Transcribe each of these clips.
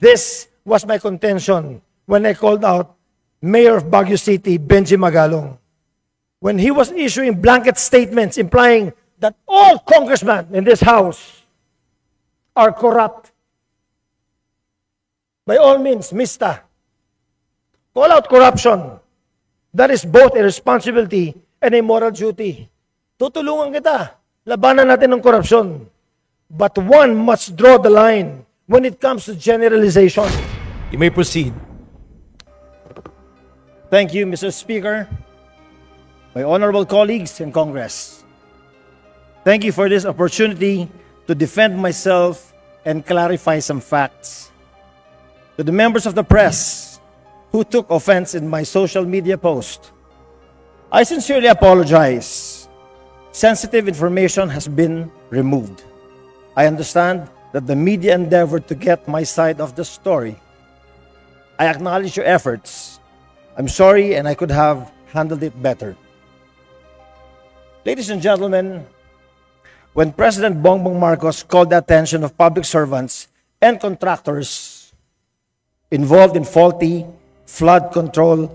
This was my contention when I called out Mayor of Baguio City, Benji Magalong, when he was issuing blanket statements implying that all congressmen in this house are corrupt. By all means, Mista, call out corruption. That is both a responsibility and a moral duty. Tutulungan kita. Labanan natin ng korupsyon. But one must draw the line when it comes to generalization. You may proceed. Thank you, Mr. Speaker. My honorable colleagues in Congress. Thank you for this opportunity to defend myself and clarify some facts. To the members of the press who took offense in my social media post, I sincerely apologize. Sensitive information has been removed. I understand that the media endeavored to get my side of the story. I acknowledge your efforts. I'm sorry, and I could have handled it better. Ladies and gentlemen, when President Bongbong Marcos called the attention of public servants and contractors involved in faulty flood control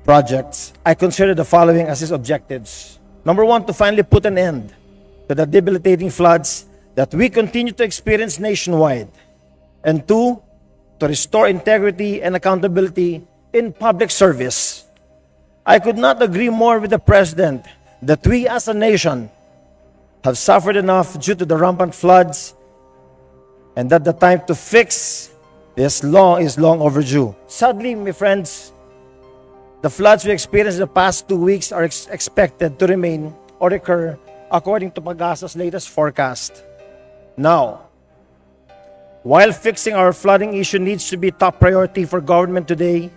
projects, I consider the following as his objectives. Number one, to finally put an end to the debilitating floods that we continue to experience nationwide. And two, to restore integrity and accountability in public service. I could not agree more with the President that we as a nation have suffered enough due to the rampant floods and that the time to fix this is long overdue. Sadly, my friends, the floods we experienced in the past 2 weeks are expected to remain or recur according to Pag-asa's latest forecast. Now, while fixing our flooding issue needs to be top priority for government today,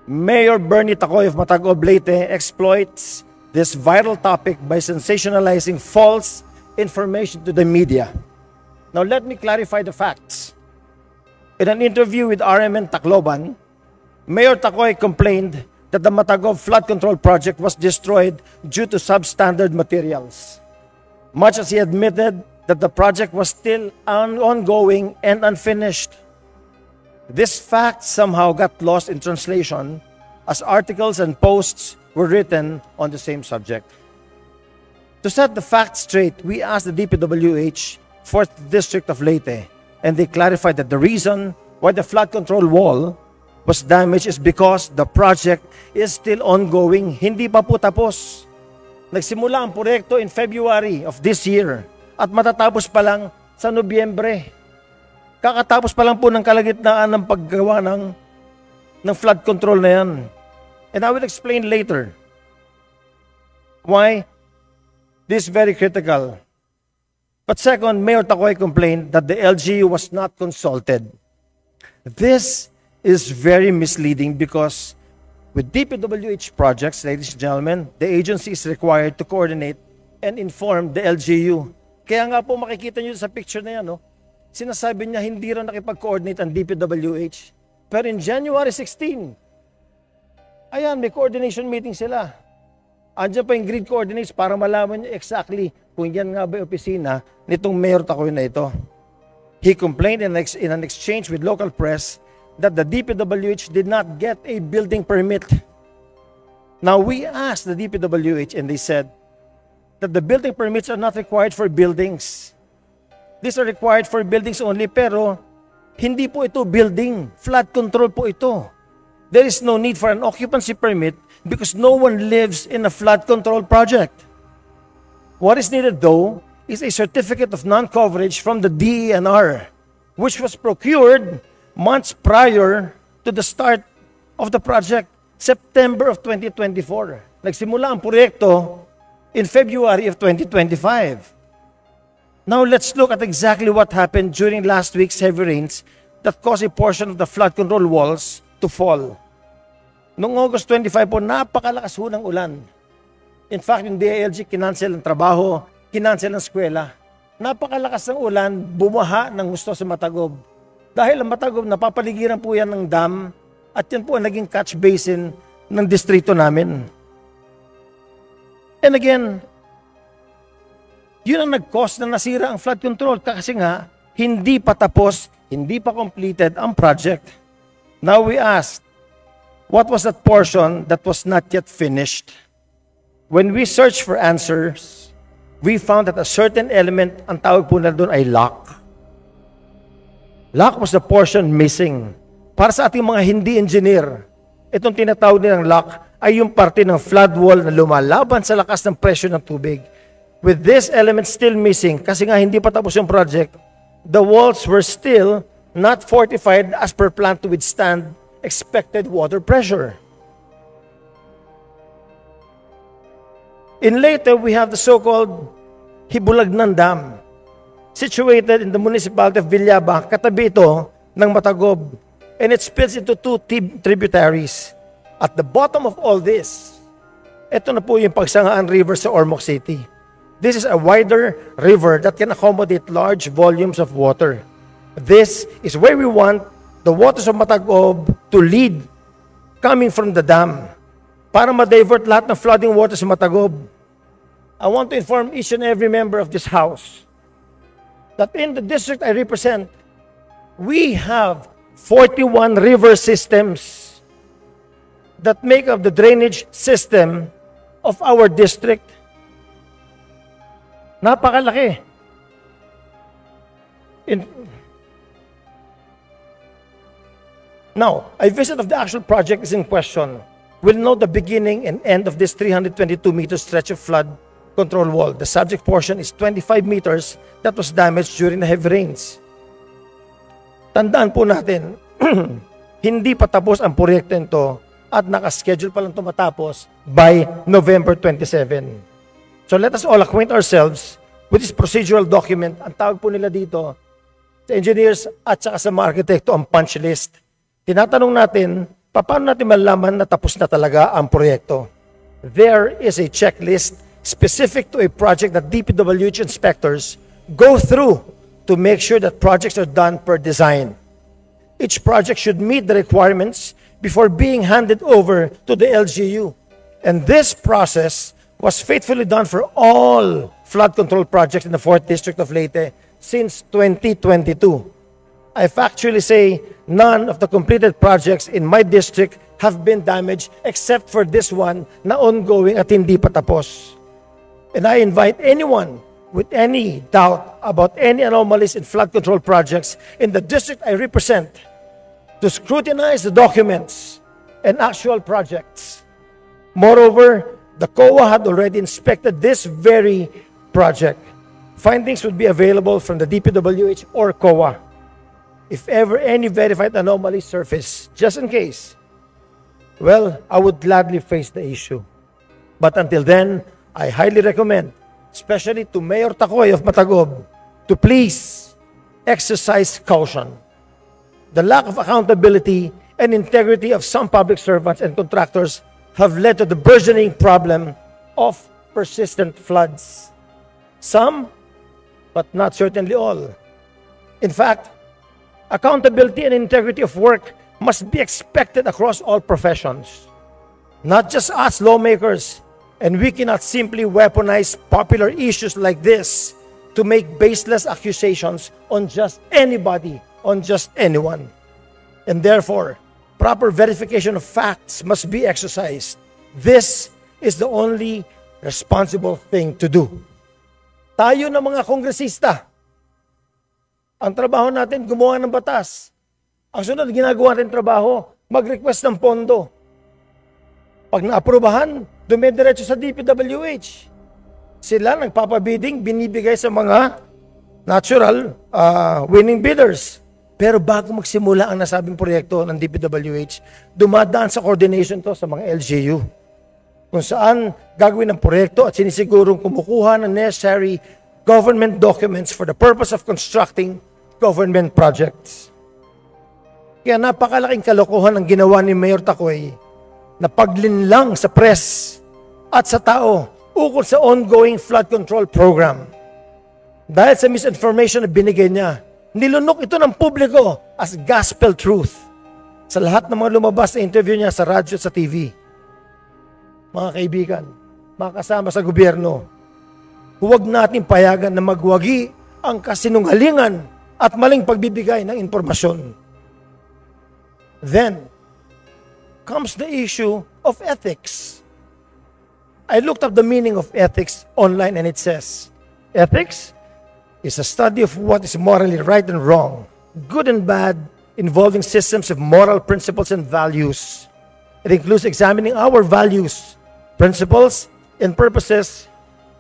Mayor Bernie Tacoy of Matagob, Leyte exploits this vital topic by sensationalizing false information to the media. Now let me clarify the facts. In an interview with RMN Tacloban, Mayor Tacoy complained that the Matagob flood control project was destroyed due to substandard materials, much as he admitted that the project was still ongoing and unfinished. This fact somehow got lost in translation as articles and posts were written on the same subject. To set the facts straight, we asked the DPWH, 4th District of Leyte, and they clarified that the reason why the flood control wall was damaged is because the project is still ongoing. Hindi pa po tapos. Nagsimula ang proyekto in February of this year at matatapos pa lang sa Nobyembre. Kakatapos pa lang po ng kalagitnaan ng paggawa ng flood control na yan. And I will explain later why this is very critical. But second, Mayor Tacoy complained that the LGU was not consulted. This is very misleading because with DPWH projects, ladies and gentlemen, the agency is required to coordinate and inform the LGU. Kaya nga po makikita nyo sa picture na yan, no? Sinasabi niya hindi rin nakipag-coordinate ang DPWH. Pero in January 16, ayan, may coordination meeting sila. Andiyan pa yung grid coordinates para malaman niya exactly kung yan nga ba yung opisina nitong Mayor Tacoy na ito. He complained in an exchange with local press that the DPWH did not get a building permit. Now, we asked the DPWH and they said that the building permits are not required for buildings. These are required for buildings only, pero hindi po ito building. Flood control po ito. There is no need for an occupancy permit because no one lives in a flood control project. What is needed, though, is a certificate of non-coverage from the DENR, which was procured months prior to the start of the project, September of 2024. Nagsimula ang proyekto in February of 2025. Now let's look at exactly what happened during last week's heavy rains that caused a portion of the flood control walls to fall. Noong August 25 po, napakalakas ho ng ulan. In fact, yung DILG kinansel ang trabaho, kinansel ang eskwela. Napakalakas ng ulan, bumaha ng gusto sa Matagob. Dahil ang Matagob, napapaligiran po yan ng dam at yan po ang naging catch basin ng distrito namin. And again, yun ang nag-cause na nasira ang flood control kasi nga, hindi pa tapos, hindi pa completed ang project. Now we ask, what was that portion that was not yet finished? When we searched for answers, we found that a certain element, ang tawag po na doon ay lock. Lock was the portion missing. Para sa ating mga hindi engineer, itong tinatawag nilang lock ay yung parte ng flood wall na lumalaban sa lakas ng presyo ng tubig. With this element still missing, kasi nga hindi pa tapos yung project, the walls were still not fortified as per plan to withstand expected water pressure. In Leyte, we have the so-called Hibulagnan Dam, situated in the municipality of Villaba, katabi ito ng Matagob, and it splits into two tributaries. At the bottom of all this, ito na po yung Pagsangaan River sa Ormoc City. This is a wider river that can accommodate large volumes of water. This is where we want the waters of Matagob to lead coming from the dam para ma-divert lahat ng flooding waters sa Matagob. I want to inform each and every member of this house that in the district I represent, we have 41 river systems that make up the drainage system of our district. Napakalaki. Now, a visit of the actual project is in question. We'll note the beginning and end of this 322-meter stretch of flood control wall. The subject portion is 25 meters that was damaged during the heavy rains. Tandaan po natin, hindi pa tapos ang proyekto nito at nakaschedule pa lang ito matapos by November 27. So let us all acquaint ourselves with this procedural document. Ang tawag po nila dito sa engineers at saka sa mga arkitekto ang punch list. Tinatanong natin, paano natin malaman na tapos na talaga ang proyekto? There is a checklist specific to a project that DPWH inspectors go through to make sure that projects are done per design. Each project should meet the requirements before being handed over to the LGU. And this process was faithfully done for all flood control projects in the 4th District of Leyte since 2022. I factually say none of the completed projects in my district have been damaged except for this one na ongoing at hindi pa tapos. And I invite anyone with any doubt about any anomalies in flood control projects in the district I represent to scrutinize the documents and actual projects. Moreover, the COA had already inspected this very project. Findings would be available from the DPWH or COA. If ever any verified anomalies surface, just in case, well, I would gladly face the issue. But until then, I highly recommend, especially to Mayor Tacoy of Matagob, to please exercise caution. The lack of accountability and integrity of some public servants and contractors have led to the burgeoning problem of persistent floods. Some, but not certainly all. In fact, accountability and integrity of work must be expected across all professions, not just us lawmakers, and we cannot simply weaponize popular issues like this to make baseless accusations on just anybody, on just anyone. And therefore, proper verification of facts must be exercised. This is the only responsible thing to do. Tayo na mga kongresista, ang trabaho natin, gumawa ng batas. Ang sunod, ginagawa natin trabaho, mag-request ng pondo. Pag naaprubahan, dumidiretso sa DPWH. Sila nagpapabidding, binibigay sa mga natural winning bidders. Pero bago magsimula ang nasabing proyekto ng DPWH, dumadaan sa coordination to sa mga LGU. Kung saan gagawin ang proyekto at sinisigurong kumukuha ng necessary government documents for the purpose of constructing government projects. Kaya napakalaking kalokohan ang ginawa ni Mayor Tacoy na paglinlang sa press at sa tao ukol sa ongoing flood control program. Dahil sa misinformation na binigay niya, nilunok ito ng publiko as gospel truth sa lahat ng mga lumabas na interview niya sa radyo at sa TV. Mga kaibigan, mga kasama sa gobyerno, huwag natin payagan na magwagi ang kasinungalingan at at maling pagbibigay ng impormasyon. Then comes the issue of ethics. I looked up the meaning of ethics online and it says, ethics is a study of what is morally right and wrong, good and bad, involving systems of moral principles and values. It includes examining our values, principles, and purposes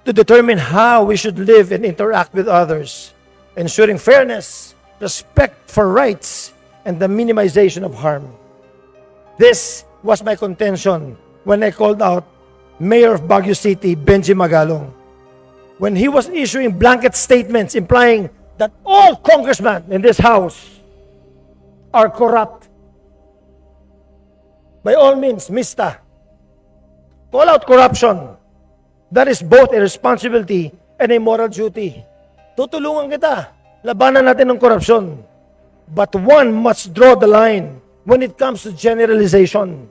to determine how we should live and interact with others, ensuring fairness, respect for rights, and the minimization of harm. This was my contention when I called out Mayor of Baguio City, Benji Magalong, when he was issuing blanket statements implying that all congressmen in this house are corrupt. By all means, Mista, call out corruption. That is both a responsibility and a moral duty. Tutulungan kita. Labanan natin ng korupsyon. But one must draw the line when it comes to generalization.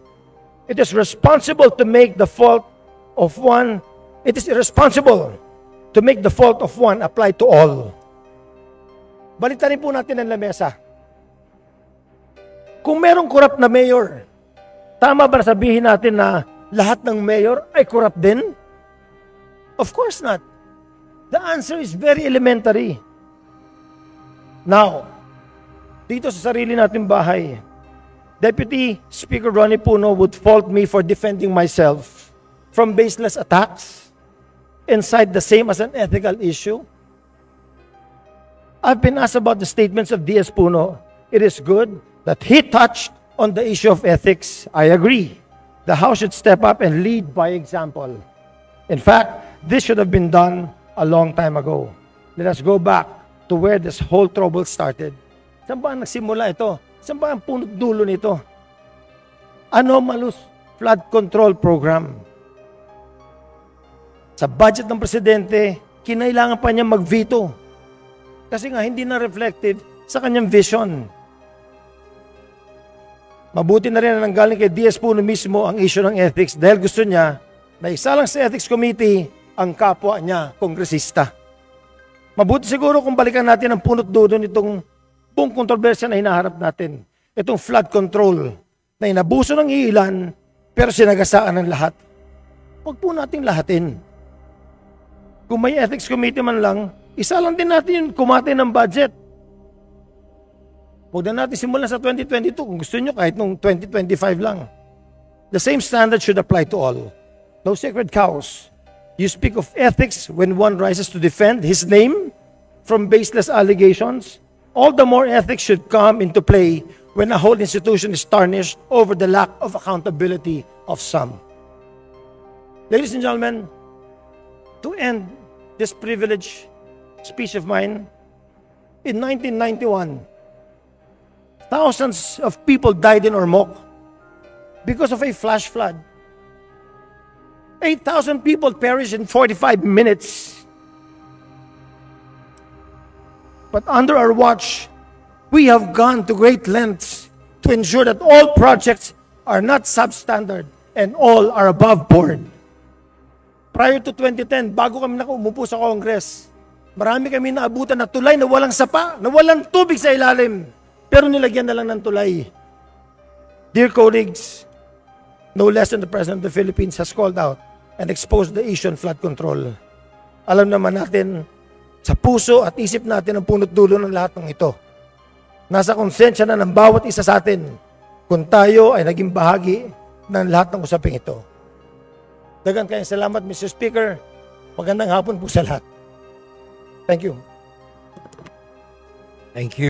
It is responsible to make the fault of one. It is irresponsible to make the fault of one apply to all. Balikan po natin ang lamesa. Kung merong corrupt na mayor, tama ba sabihin natin na lahat ng mayor ay corrupt din? Of course not. The answer is very elementary. Now, dito sa sarili nating bahay, Deputy Speaker Ronnie Puno would fault me for defending myself from baseless attacks and cite the same as an ethical issue. I've been asked about the statements of DS Puno. It is good that he touched on the issue of ethics. I agree. The House should step up and lead by example. In fact, this should have been done a long time ago. Let us go back to where this whole trouble started. Saan ba nagsimula ito? Saan ba ang punot dulo nito? Anomalous flood control program. Sa budget ng presidente, kinailangan pa niya mag-veto. Kasi nga hindi na reflective sa kanyang vision. Mabuti na rin na nanggaling kay DS Puno mismo ang issue ng ethics dahil gusto niya na isa lang sa ethics committee ang kapwa niya, kongresista. Mabuti siguro kung balikan natin ang punot dulo nitong buong kontrobersya na hinaharap natin. Itong flood control na inabuso ng ilan pero sinagasaan ng lahat. Huwag po natin lahatin. Kung may ethics committee man lang, isa lang din natin yung kumate ng budget. Huwag na natin simulan sa 2022 kung gusto nyo kahit nung 2025 lang. The same standard should apply to all. No sacred cows. You speak of ethics when one rises to defend his name from baseless allegations. All the more ethics should come into play when a whole institution is tarnished over the lack of accountability of some. Ladies and gentlemen, to end this privileged speech of mine, in 1991, thousands of people died in Ormoc because of a flash flood. 8,000 people perished in 45 minutes. But under our watch, we have gone to great lengths to ensure that all projects are not substandard and all are above board. Prior to 2010, bago kami umupo sa Congress, marami kami naabutan na tulay na walang sapa, na walang tubig sa ilalim, pero nilagyan na lang ng tulay. Dear colleagues, no less than the President of the Philippines has called out and exposed the issue on flood control. Alam naman natin, sa puso at isip natin ang punot dulo ng lahat ng ito. Nasa konsensya na ng bawat isa sa atin kung tayo ay naging bahagi ng lahat ng usaping ito. Daghang kayong salamat, Mr. Speaker. Magandang hapon po sa lahat. Thank you. Thank you.